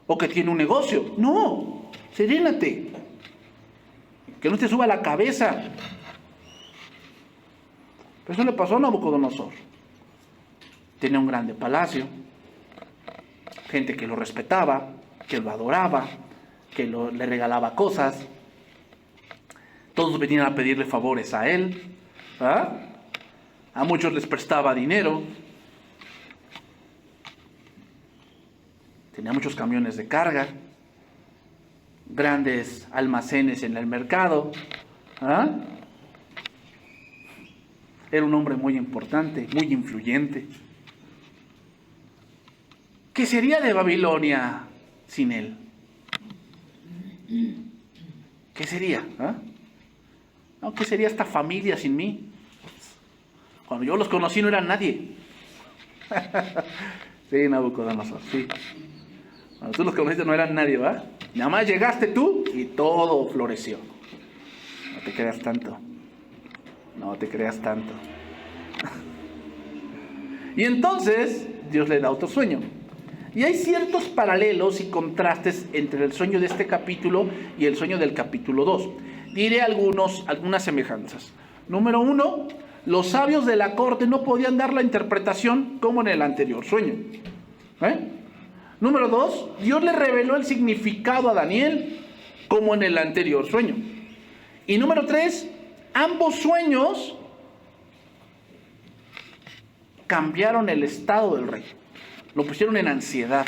o que tiene un negocio. No, serénate. Que no te suba la cabeza. Pero eso le pasó a Nabucodonosor. Tenía un grande palacio, gente que lo respetaba, que lo adoraba, que le regalaba cosas. Todos venían a pedirle favores a él. A muchos les prestaba dinero. Tenía muchos camiones de carga, grandes almacenes en el mercado. Era un hombre muy importante, muy influyente. ¿Qué sería de Babilonia sin él? ¿Qué sería? No, ¿qué sería esta familia sin mí? Cuando yo los conocí no eran nadie. Sí, Nabucodonosor, sí. Cuando tú los conociste no eran nadie, ¿va? Nada más llegaste tú y todo floreció. No te creas tanto. No te creas tanto. Y entonces Dios le da otro sueño. Y hay ciertos paralelos y contrastes entre el sueño de este capítulo y el sueño del capítulo 2. diré algunas semejanzas. Número 1, los sabios de la corte no podían dar la interpretación como en el anterior sueño. Número 2, Dios le reveló el significado a Daniel como en el anterior sueño. Y número 3, ambos sueños cambiaron el estado del rey. Lo pusieron en ansiedad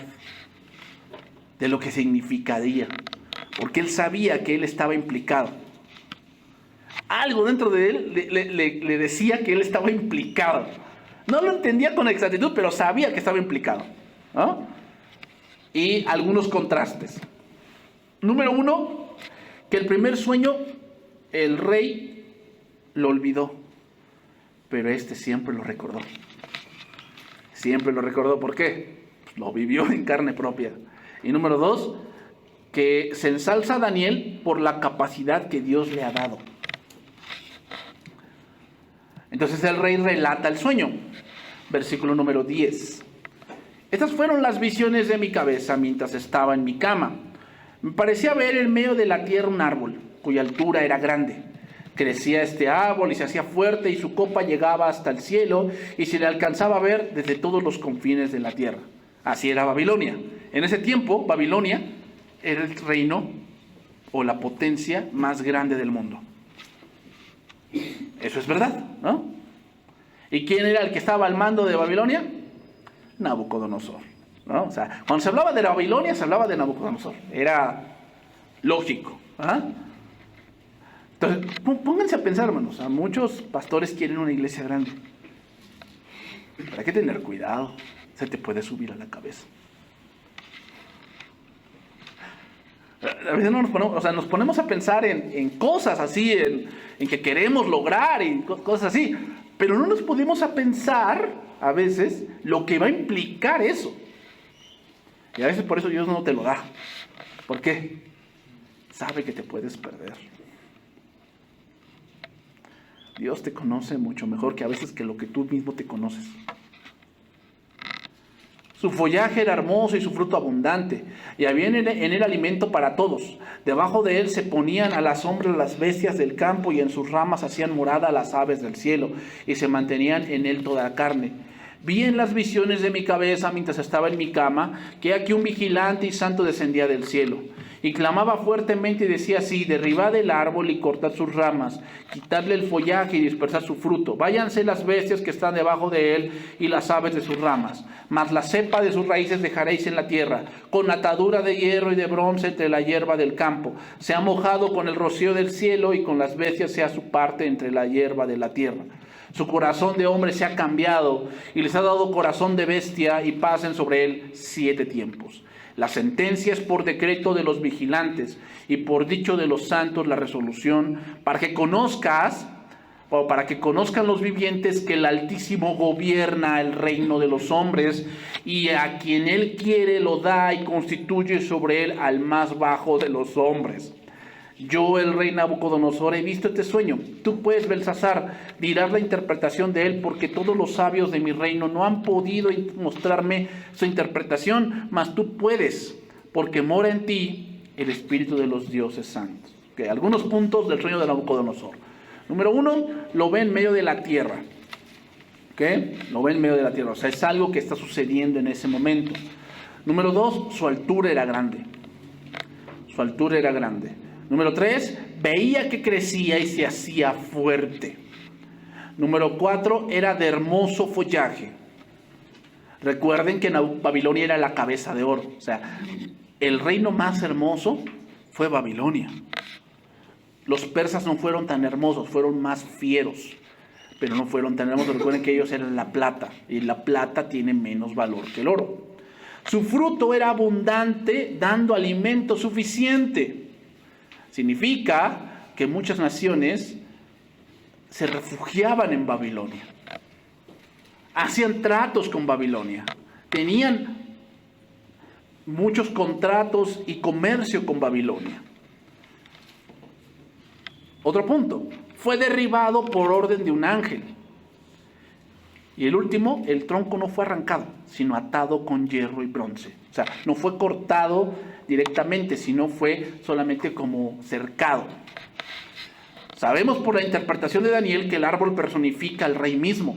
de lo que significaría, porque él sabía que él estaba implicado. Algo dentro de él le decía que él estaba implicado. No lo entendía con exactitud, pero sabía que estaba implicado, ¿no? Y algunos contrastes. Número 1, que el primer sueño el rey lo olvidó, pero este siempre lo recordó. Siempre lo recordó. ¿Por qué? Pues lo vivió en carne propia. Y número 2, que se ensalza a Daniel por la capacidad que Dios le ha dado. Entonces el rey relata el sueño. Versículo número 10. Estas fueron las visiones de mi cabeza mientras estaba en mi cama. Me parecía ver en medio de la tierra un árbol, cuya altura era grande. Crecía este árbol y se hacía fuerte, y su copa llegaba hasta el cielo, y se le alcanzaba a ver desde todos los confines de la tierra. Así era Babilonia. En ese tiempo, Babilonia era el reino o la potencia más grande del mundo. Eso es verdad, ¿no? ¿Y quién era el que estaba al mando de Babilonia? Nabucodonosor, ¿no? O sea, cuando se hablaba de Babilonia, se hablaba de Nabucodonosor. Era lógico, ¿ah? Entonces, pónganse a pensar, hermanos. A muchos pastores quieren una iglesia grande. Pero hay que tener cuidado. Se te puede subir a la cabeza. A veces no nos ponemos a pensar en cosas así, en que queremos lograr y cosas así. Pero no nos podemos a pensar, a veces, lo que va a implicar eso. Y a veces por eso Dios no te lo da. ¿Por qué? Sabe que te puedes perder. Dios te conoce mucho mejor que a veces que lo que tú mismo te conoces. Su follaje era hermoso y su fruto abundante, y había en él alimento para todos. Debajo de él se ponían a la sombra las bestias del campo, y en sus ramas hacían morada las aves del cielo, y se mantenían en él toda la carne. Vi en las visiones de mi cabeza, mientras estaba en mi cama, que aquí un vigilante y santo descendía del cielo, y clamaba fuertemente y decía así: derribad el árbol y cortad sus ramas, quitadle el follaje y dispersad su fruto. Váyanse las bestias que están debajo de él y las aves de sus ramas, mas la cepa de sus raíces dejaréis en la tierra, con atadura de hierro y de bronce entre la hierba del campo. Se ha mojado con el rocío del cielo, y con las bestias sea su parte entre la hierba de la tierra. Su corazón de hombre se ha cambiado, y les ha dado corazón de bestia, y pasen sobre él 7 tiempos. La sentencia es por decreto de los vigilantes, y por dicho de los santos la resolución, para que conozcan los vivientes que el Altísimo gobierna el reino de los hombres, y a quien él quiere lo da, y constituye sobre él al más bajo de los hombres. Yo, el rey Nabucodonosor, he visto este sueño. Tú, pues, Belsasar, dirás la interpretación de él, porque todos los sabios de mi reino no han podido mostrarme su interpretación, mas tú puedes, porque mora en ti el espíritu de los dioses santos. Okay, algunos puntos del sueño de Nabucodonosor. Número 1, lo ve en medio de la tierra. Okay, lo ve en medio de la tierra. O sea, es algo que está sucediendo en ese momento. Número 2, su altura era grande. Su altura era grande. Número 3, veía que crecía y se hacía fuerte. Número 4, era de hermoso follaje. Recuerden que Babilonia era la cabeza de oro. O sea, el reino más hermoso fue Babilonia. Los persas no fueron tan hermosos, fueron más fieros, pero no fueron tan hermosos. Recuerden que ellos eran la plata, y la plata tiene menos valor que el oro. Su fruto era abundante, dando alimento suficiente. Significa que muchas naciones se refugiaban en Babilonia. Hacían tratos con Babilonia. Tenían muchos contratos y comercio con Babilonia. Otro punto. Fue derribado por orden de un ángel. Y el último, el tronco no fue arrancado, sino atado con hierro y bronce. O sea, no fue cortado directamente, sino fue solamente como cercado. Sabemos por la interpretación de Daniel que el árbol personifica al rey mismo,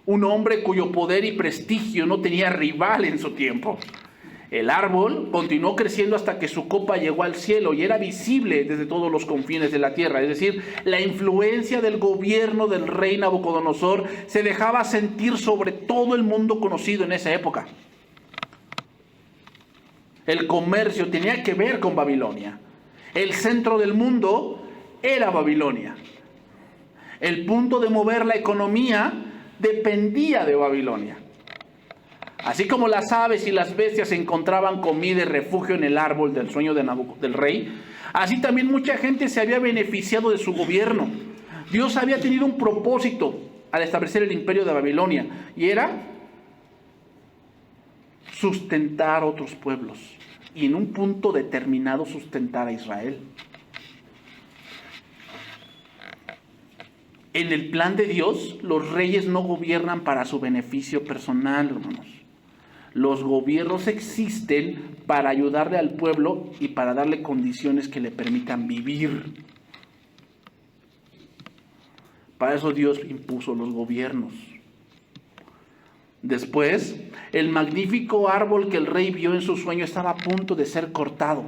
un hombre cuyo poder y prestigio no tenía rival en su tiempo. El árbol continuó creciendo hasta que su copa llegó al cielo y era visible desde todos los confines de la tierra. Es decir, la influencia del gobierno del rey Nabucodonosor se dejaba sentir sobre todo el mundo conocido en esa época. El comercio tenía que ver con Babilonia. El centro del mundo era Babilonia. El punto de mover la economía dependía de Babilonia. Así como las aves y las bestias encontraban comida y refugio en el árbol del sueño del rey, así también mucha gente se había beneficiado de su gobierno. Dios había tenido un propósito al establecer el imperio de Babilonia, y era sustentar otros pueblos, y en un punto determinado sustentar a Israel. En el plan de Dios, los reyes no gobiernan para su beneficio personal, hermanos. Los gobiernos existen para ayudarle al pueblo y para darle condiciones que le permitan vivir. Para eso Dios impuso los gobiernos. Después, el magnífico árbol que el rey vio en su sueño estaba a punto de ser cortado.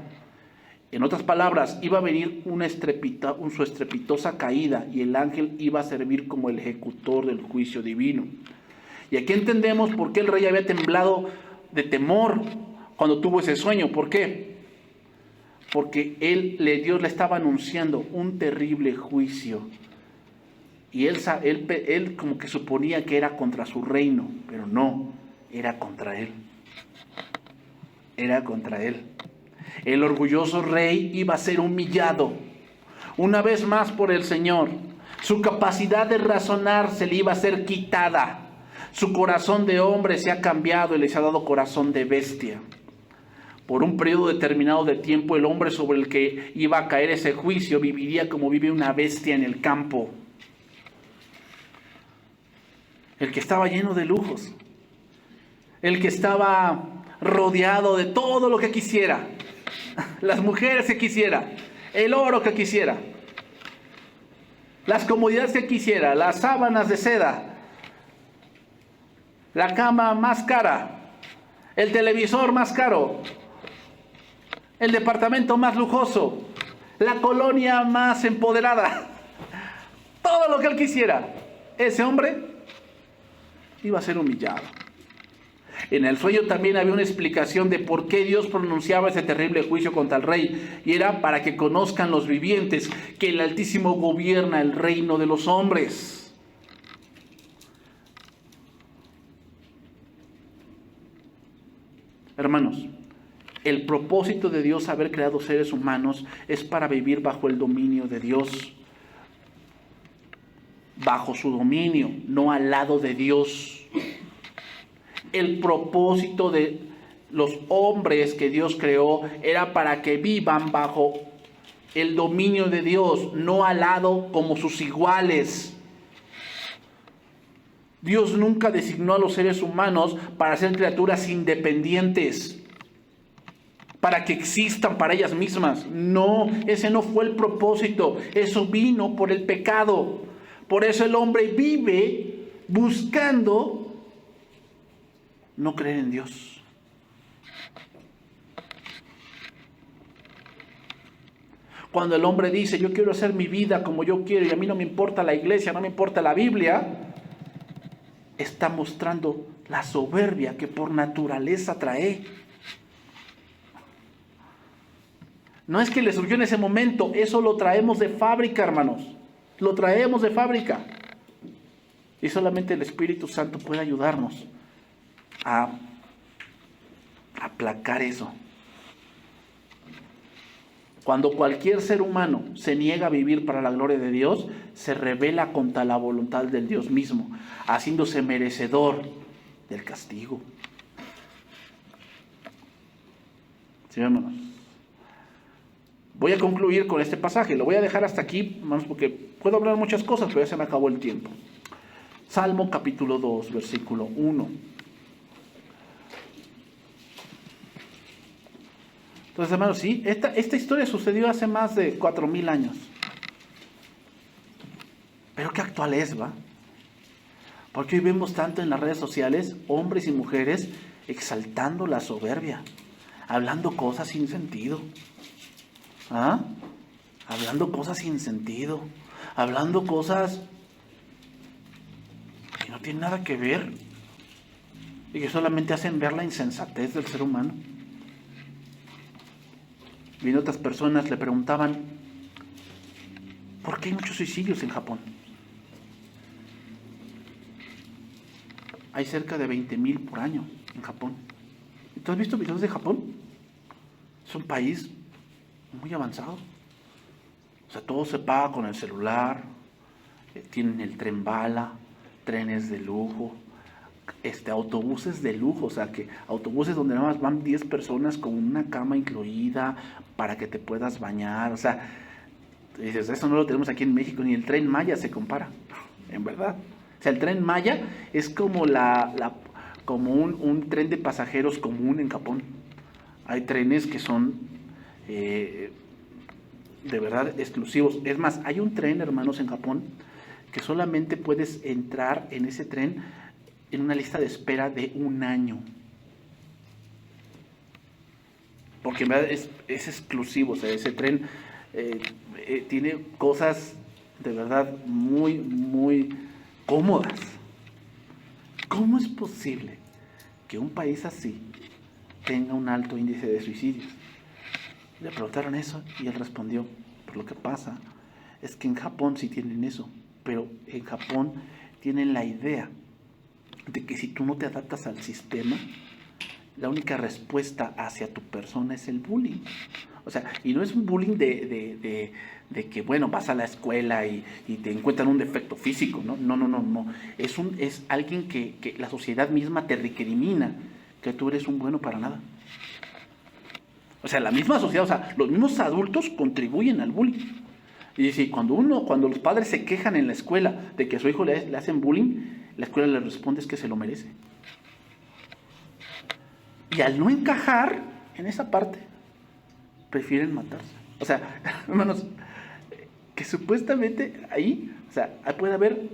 En otras palabras, iba a venir su estrepitosa caída y el ángel iba a servir como el ejecutor del juicio divino. Y aquí entendemos por qué el rey había temblado de temor cuando tuvo ese sueño. ¿Por qué? Porque Dios le estaba anunciando un terrible juicio. Y él como que suponía que era contra su reino, pero no, era contra él. Era contra él. El orgulloso rey iba a ser humillado una vez más por el Señor. Su capacidad de razonar se le iba a ser quitada. Su corazón de hombre se ha cambiado y les ha dado corazón de bestia. Por un periodo determinado de tiempo, el hombre sobre el que iba a caer ese juicio viviría como vive una bestia en el campo. El que estaba lleno de lujos. El que estaba rodeado de todo lo que quisiera. Las mujeres que quisiera. El oro que quisiera. Las comodidades que quisiera. Las sábanas de seda. La cama más cara, el televisor más caro, el departamento más lujoso, la colonia más empoderada, todo lo que él quisiera. Ese hombre iba a ser humillado. En el sueño también había una explicación de por qué Dios pronunciaba ese terrible juicio contra el rey, y era para que conozcan los vivientes que el Altísimo gobierna el reino de los hombres. Hermanos, el propósito de Dios haber creado seres humanos es para vivir bajo el dominio de Dios. Bajo su dominio, no al lado de Dios. El propósito de los hombres que Dios creó era para que vivan bajo el dominio de Dios, no al lado como sus iguales. Dios nunca designó a los seres humanos para ser criaturas independientes, para que existan para ellas mismas. No, ese no fue el propósito. Eso vino por el pecado. Por eso el hombre vive buscando no creer en Dios. Cuando el hombre dice, yo quiero hacer mi vida como yo quiero y a mí no me importa la iglesia, no me importa la Biblia, está mostrando la soberbia que por naturaleza trae. No es que le surgió en ese momento, eso lo traemos de fábrica, hermanos. Lo traemos de fábrica. Y solamente el Espíritu Santo puede ayudarnos a aplacar eso. Cuando cualquier ser humano se niega a vivir para la gloria de Dios, se rebela contra la voluntad del Dios mismo, haciéndose merecedor del castigo. ¿Sí, hermanos? Voy a concluir con este pasaje. Lo voy a dejar hasta aquí, hermanos, porque puedo hablar muchas cosas, pero ya se me acabó el tiempo. Salmo capítulo 2, versículo 1. Entonces, hermanos, sí, esta historia sucedió hace más de 4,000 años. actual es, ¿va? Porque hoy vemos tanto en las redes sociales hombres y mujeres exaltando la soberbia, hablando cosas sin sentido. ¿Ah? Hablando cosas sin sentido, hablando cosas que no tienen nada que ver y que solamente hacen ver la insensatez del ser humano. Y otras personas le preguntaban, ¿por qué hay muchos suicidios en Japón? Hay cerca de 20,000 por año en Japón. ¿Tú has visto videos de Japón? Es un país muy avanzado. O sea, todo se paga con el celular, tienen el tren bala, trenes de lujo, autobuses de lujo, o sea, que autobuses donde nada más van 10 personas con una cama incluida para que te puedas bañar. O sea, dices, eso no lo tenemos aquí en México, ni el Tren Maya se compara, en verdad. O sea, el Tren Maya es como como un tren de pasajeros común en Japón. Hay trenes que son de verdad exclusivos. Es más, hay un tren, hermanos, en Japón, que solamente puedes entrar en ese tren en una lista de espera de 1 año. Porque en verdad es exclusivo. O sea, ese tren tiene cosas de verdad muy, muy cómodas. ¿Cómo es posible que un país así tenga un alto índice de suicidios? Le preguntaron eso y él respondió, pues lo que pasa es que en Japón sí tienen eso, pero en Japón tienen la idea de que si tú no te adaptas al sistema, la única respuesta hacia tu persona es el bullying. O sea, y no es un bullying de que, bueno, vas a la escuela y te encuentran un defecto físico, ¿no? No. Es alguien que la sociedad misma te recrimina que tú eres un bueno para nada. O sea, la misma sociedad, o sea, los mismos adultos contribuyen al bullying. Y dice, cuando los padres se quejan en la escuela de que a su hijo le hacen bullying, la escuela le responde es que se lo merece. Y al no encajar en esa parte, prefieren matarse. O sea, hermanos, que supuestamente ahí, o sea, puede haber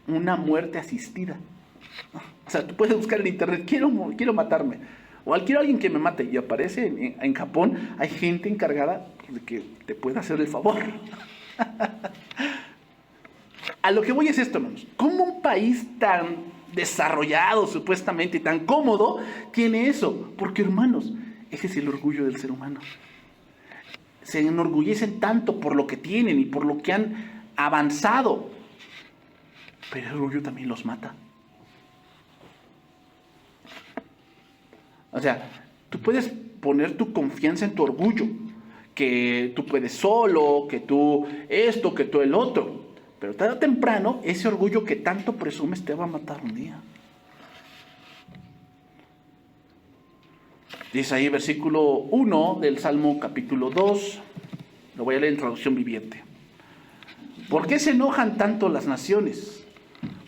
una muerte asistida. O sea, tú puedes buscar en internet, quiero matarme. O quiero alguien que me mate. Y aparece en Japón, hay gente encargada de que te pueda hacer el favor. A lo que voy es esto, hermanos. ¿Cómo un país tan desarrollado, supuestamente, y tan cómodo, tiene eso? Porque, hermanos, ese es el orgullo del ser humano. Se enorgullecen tanto por lo que tienen y por lo que han avanzado. Pero el orgullo también los mata. O sea, tú puedes poner tu confianza en tu orgullo, que tú puedes solo, que tú esto, que tú el otro. Pero tarde o temprano, ese orgullo que tanto presumes te va a matar un día. Dice ahí versículo 1 del Salmo capítulo 2, lo voy a leer en traducción viviente. ¿Por qué se enojan tanto las naciones?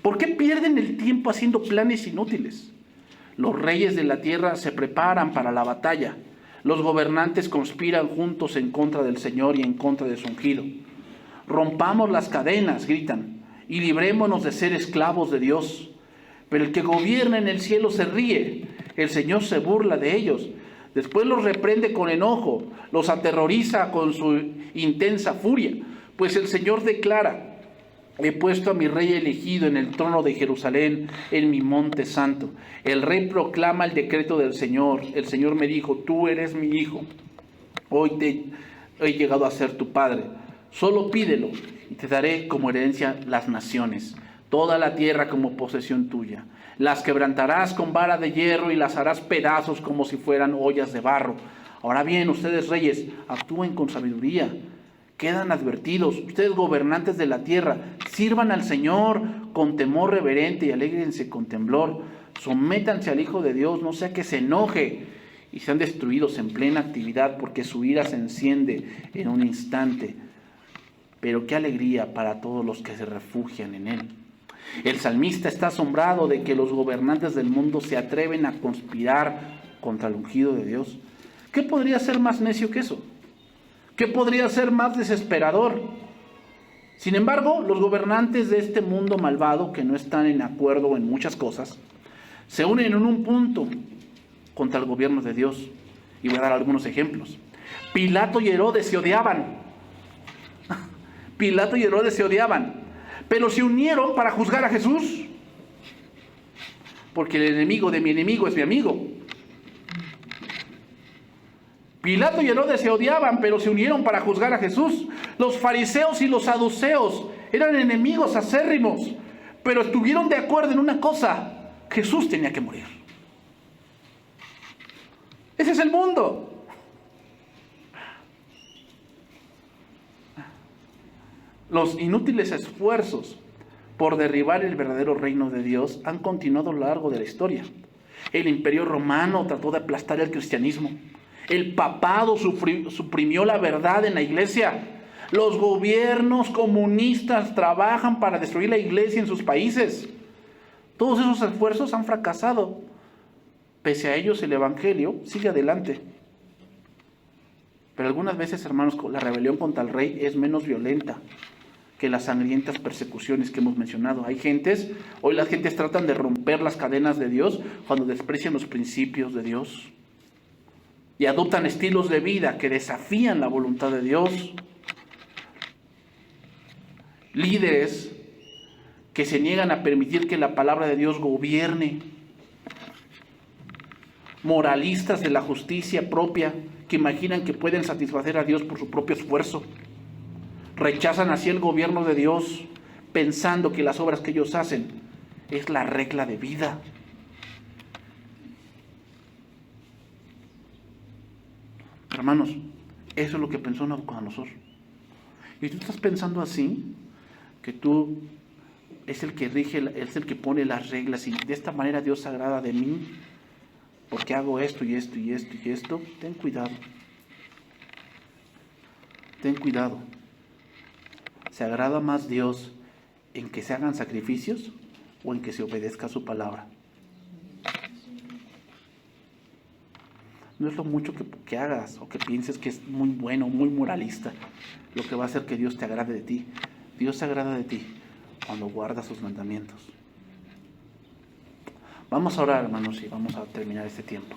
¿Por qué pierden el tiempo haciendo planes inútiles? Los reyes de la tierra se preparan para la batalla. Los gobernantes conspiran juntos en contra del Señor y en contra de su ungido. Rompamos las cadenas, gritan, y librémonos de ser esclavos de Dios. Pero el que gobierna en el cielo se ríe, el Señor se burla de ellos. Después los reprende con enojo, los aterroriza con su intensa furia. Pues el Señor declara, he puesto a mi rey elegido en el trono de Jerusalén, en mi monte santo. El rey proclama el decreto del Señor. El Señor me dijo, tú eres mi hijo. Hoy te he llegado a ser tu padre. Solo pídelo y te daré como herencia las naciones, toda la tierra como posesión tuya. Las quebrantarás con vara de hierro y las harás pedazos como si fueran ollas de barro. Ahora bien, ustedes reyes, actúen con sabiduría. Quedan advertidos, ustedes gobernantes de la tierra, sirvan al Señor con temor reverente y alégrense con temblor. Sométanse al Hijo de Dios, no sea que se enoje y sean destruidos en plena actividad, porque su ira se enciende en un instante. Pero qué alegría para todos los que se refugian en Él. El salmista está asombrado de que los gobernantes del mundo se atreven a conspirar contra el ungido de Dios. ¿Qué podría ser más necio que eso? ¿Qué podría ser más desesperador? Sin embargo, los gobernantes de este mundo malvado, que no están en acuerdo en muchas cosas, se unen en un punto contra el gobierno de Dios. Y voy a dar algunos ejemplos. Pilato y Herodes se odiaban. Pilato y Herodes se odiaban, pero se unieron para juzgar a Jesús. Porque el enemigo de mi enemigo es mi amigo. Pilato y Herodes se odiaban, pero se unieron para juzgar a Jesús. Los fariseos y los saduceos eran enemigos acérrimos, pero estuvieron de acuerdo en una cosa: Jesús tenía que morir. Ese es el mundo. Los inútiles esfuerzos por derribar el verdadero reino de Dios han continuado a lo largo de la historia. El Imperio Romano trató de aplastar el cristianismo. El papado suprimió la verdad en la iglesia. Los gobiernos comunistas trabajan para destruir la iglesia en sus países. Todos esos esfuerzos han fracasado. Pese a ellos, el evangelio sigue adelante. Pero algunas veces, hermanos, la rebelión contra el rey es menos violenta que las sangrientas persecuciones que hemos mencionado. Hoy las gentes tratan de romper las cadenas de Dios cuando desprecian los principios de Dios y adoptan estilos de vida que desafían la voluntad de Dios. Líderes que se niegan a permitir que la palabra de Dios gobierne. Moralistas de la justicia propia que imaginan que pueden satisfacer a Dios por su propio esfuerzo. Rechazan así el gobierno de Dios, pensando que las obras que ellos hacen es la regla de vida. Hermanos, eso es lo que pensó Nabucodonosor. Y tú estás pensando así, que tú es el que rige, es el que pone las reglas, y de esta manera Dios se agrada de mí, porque hago esto y esto y esto y esto. Ten cuidado. Ten cuidado. ¿Se agrada más Dios en que se hagan sacrificios o en que se obedezca a su palabra? No es lo mucho que hagas o que pienses que es muy bueno, muy moralista, lo que va a hacer que Dios te agrade de ti. Dios se agrada de ti cuando guardas sus mandamientos. Vamos a orar, hermanos, y vamos a terminar este tiempo.